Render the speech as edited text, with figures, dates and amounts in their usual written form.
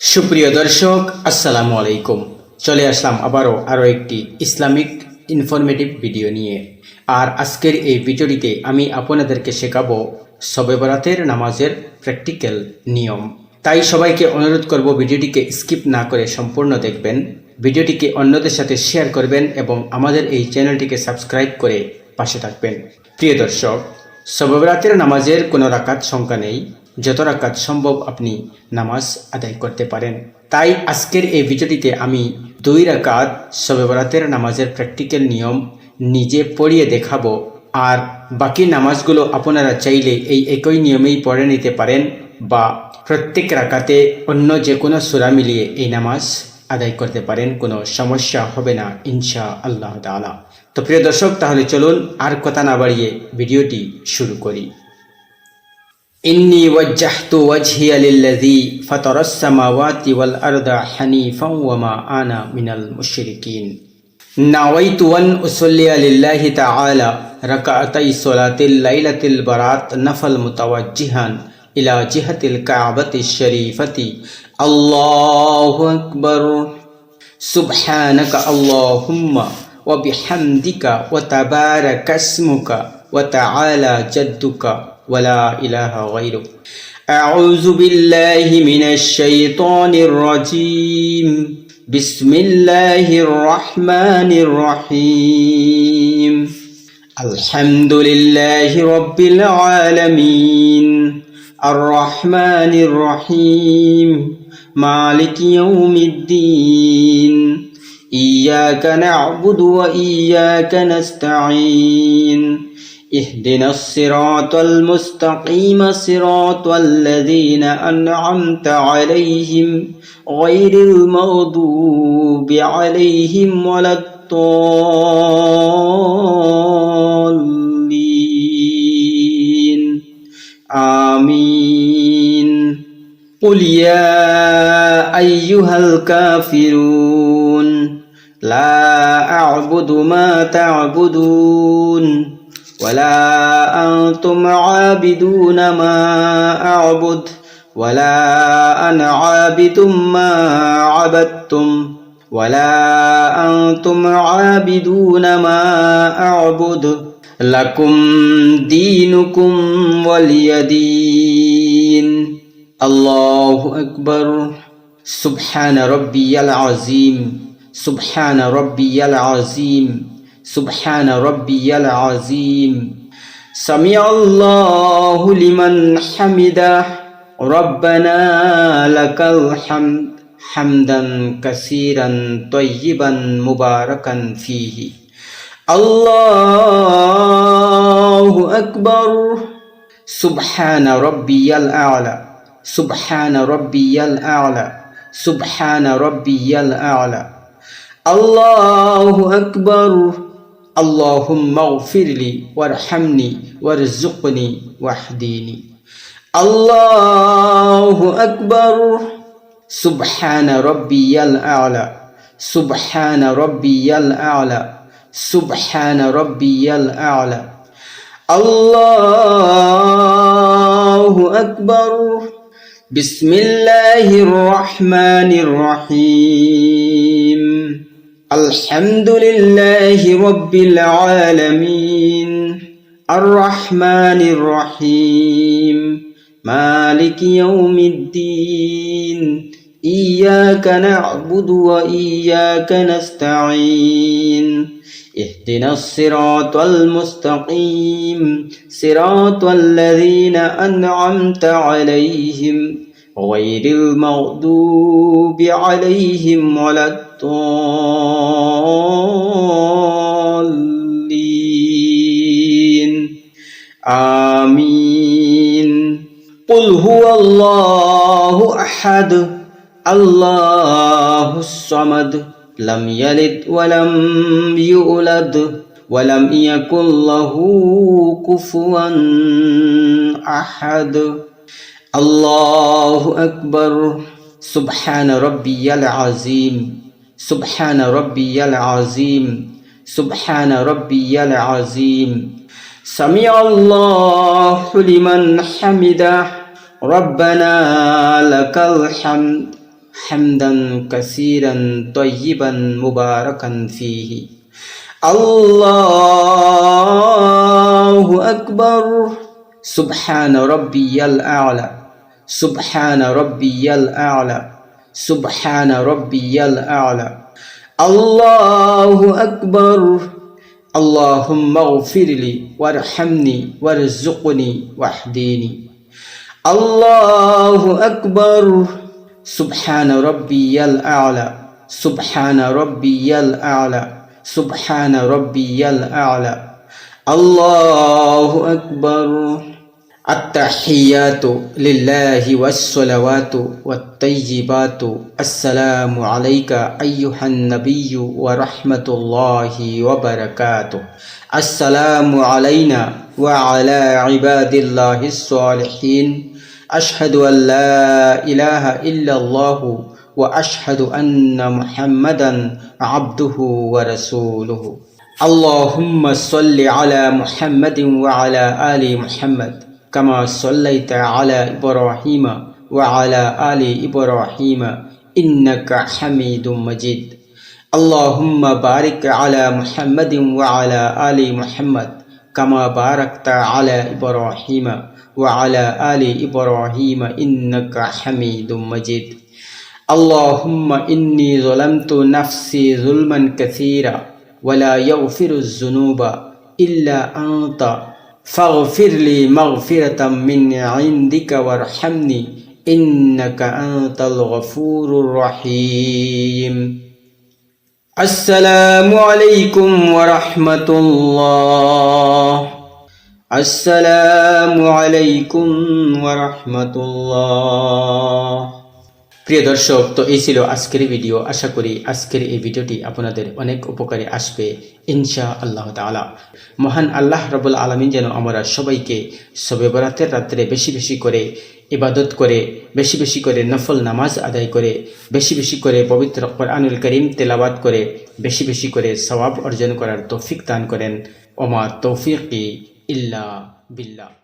সুপ্রিয় দর্শক, আসসালামু আলাইকুম। চলে আসলাম আরও একটি ইসলামিক ইনফরমেটিভ ভিডিও নিয়ে। আর আজকের এই ভিডিওটিতে আমি আপনাদেরকে শেখাবো শবে বরাতের নামাজের প্র্যাকটিক্যাল নিয়ম। তাই সবাইকে অনুরোধ করব ভিডিওটিকে স্কিপ না করে সম্পূর্ণ দেখবেন, ভিডিওটিকে অন্যদের সাথে শেয়ার করবেন এবং আমাদের এই চ্যানেলটিকে সাবস্ক্রাইব করে পাশে থাকবেন। প্রিয় দর্শক, শবে বরাতের নামাজের কোনো রাকাত সংখ্যা নেই, যত রাকাত সম্ভব আপনি নামাজ আদায় করতে পারেন। তাই আজকের এই ভিডিওটিতে আমি 2 রাকাত শবে বরাতের নামাজের প্র্যাকটিক্যাল নিয়ম নিজে পড়িয়ে দেখাবো। আর বাকি নামাজগুলো আপনারা চাইলে এই একই নিয়মেই পড়ে নিতে পারেন বা প্রত্যেক রাকাতে অন্য যে কোনো সূরা মিলিয়ে এই নামাজ আদায় করতে পারেন, কোনো সমস্যা হবে না ইনশা আল্লাহ তাআলা। তো প্রিয় দর্শক, তাহলে চলুন আর কথা না বাড়িয়ে ভিডিওটি শুরু করি। ইন্নী ওয়াজ্জাহতু ওয়াজহিয়া লিল্লাযী ফাতারাস সামাওয়াতি ওয়াল আরদা হানিফাও ওয়া মা আনা মিনাল মুশরিকিন। নাওয়াইতু আন উসাল্লিয়া লিল্লাহি তাআলা রাকাতাই সালাতিল লাইলাতিল বারাত নাফল মুতাওয়াজ্জিহান ইলা জিহাতিল কাবাতিশ শরীফাতি। আল্লাহু আকবার। সুবহানাকা আল্লাহুম্মা ওয়া বিহামদিকা ওয়া তাবারাকা ইসমুকা ওয়া তাআলা জাদ্দুকা ওয়ালা ইলাহা গায়রুক। আউযু বিল্লাহি মিনাশ শাইতানির রাজীম। বিসমিল্লাহির রহমানির রহিম। আলহামদুলিল্লাহি রাব্বিল আলামিন। আর রহমানির রহিম। মালিকি ইয়াউমিদ্দিন। ইয়্যাকা না'বুদু ওয়া ইয়্যাকা নাস্তাঈন। اهدنا الصراط المستقيم صراط الذين أنعمت عليهم غير المغضوب عليهم ولا الضالين آمين. قل يا أيها الكافرون لا أعبد ما تعبدون ولا أنتم عابدون ما أعبد ولا أنا عابد ما عبدتم ولا أنتم عابدون ما أعبد لكم دينكم ولي دين. الله أكبر. سبحان ربي العظيم. سبحان ربي العظيم. سبحان ربي العظيم. سمع الله لمن حمده. ربنا لك الحمد حمدا كثيرا طيبا مباركا فيه. الله أكبر. سبحان ربي الأعلى. سبحان ربي الأعلى. سبحان ربي الأعلى. الله أكبر. اللهم اغفر لي وارحمني وارزقني واهدني. الله أكبر. سبحان ربي الأعلى. سبحان ربي الأعلى. سبحان ربي الأعلى. الله أكبر. بسم الله الرحمن الرحيم. الحمد لله رب العالمين. الرحمن الرحيم. مالك يوم الدين. إياك نعبد وإياك نستعين. اهدنا الصراط المستقيم صراط الذين أنعمت عليهم غير المغضوب عليهم ولا الضالين آمين. قل هو الله أحد الله الصمد لم يلد ولم يولد ولم يكن له كفوا أحد. الله أكبر. سبحان ربي العظيم. سبحان ربي العظيم. سبحان ربي العظيم. سمع الله لمن حمده. ربنا لك الحمد حمدا كثيرا طيبا مباركا فيه. الله أكبر. سبحان ربي الأعلى. سبحان ربي الأعلى. سبحان ربي الأعلى. الله أكبر. اللهم اغفر لي وارحمني وارزقني واهدني. الله أكبر. سبحان ربي الأعلى. سبحان ربي الأعلى. سبحان ربي الأعلى. الله أكبر. التحيات لله والصلوات والطيبات. السلام عليك أيها النبي ورحمة الله وبركاته. السلام علينا وعلى عباد الله الصالحين. أشهد أن لا إله إلا الله وأشهد أن محمدا عبده ورسوله. اللهم صل على محمد وعلى آل محمد كما صليت على إبراهيم وعلى آل إبراهيم إنك حميد مجيد. اللهم بارك على محمد وعلى آل محمد كما باركت على إبراهيم وعلى آل إبراهيم إنك حميد مجيد. اللهم إني ظلمت نفسي ظلما كثيرا ولا يغفر الذنوب إلا أنت فاغفر لي مغفرة من عندك وارحمني إنك أنت الغفور الرحيم. السلام عليكم ورحمة الله. السلام عليكم ورحمة الله. প্রিয় দর্শক, তো এই ছিল আজকের ভিডিও। আশা করি আজকের এই ভিডিওটি আপনাদের অনেক উপকারে আসবে ইনশাআল্লাহ তাআলা। মহান আল্লাহ রাব্বুল আলামিন যেন আমরা সবাইকে শবে বরাতের রাত্রে বেশি বেশি করে ইবাদত করে, বেশি বেশি করে নফল নামাজ আদায় করে, বেশি বেশি করে পবিত্র কোরআনুল কারীম তেলাওয়াত করে, বেশি বেশি করে সওয়াব অর্জন করার তৌফিক দান করেন। ওমা তৌফিকি ইল্লা বিল্লাহ।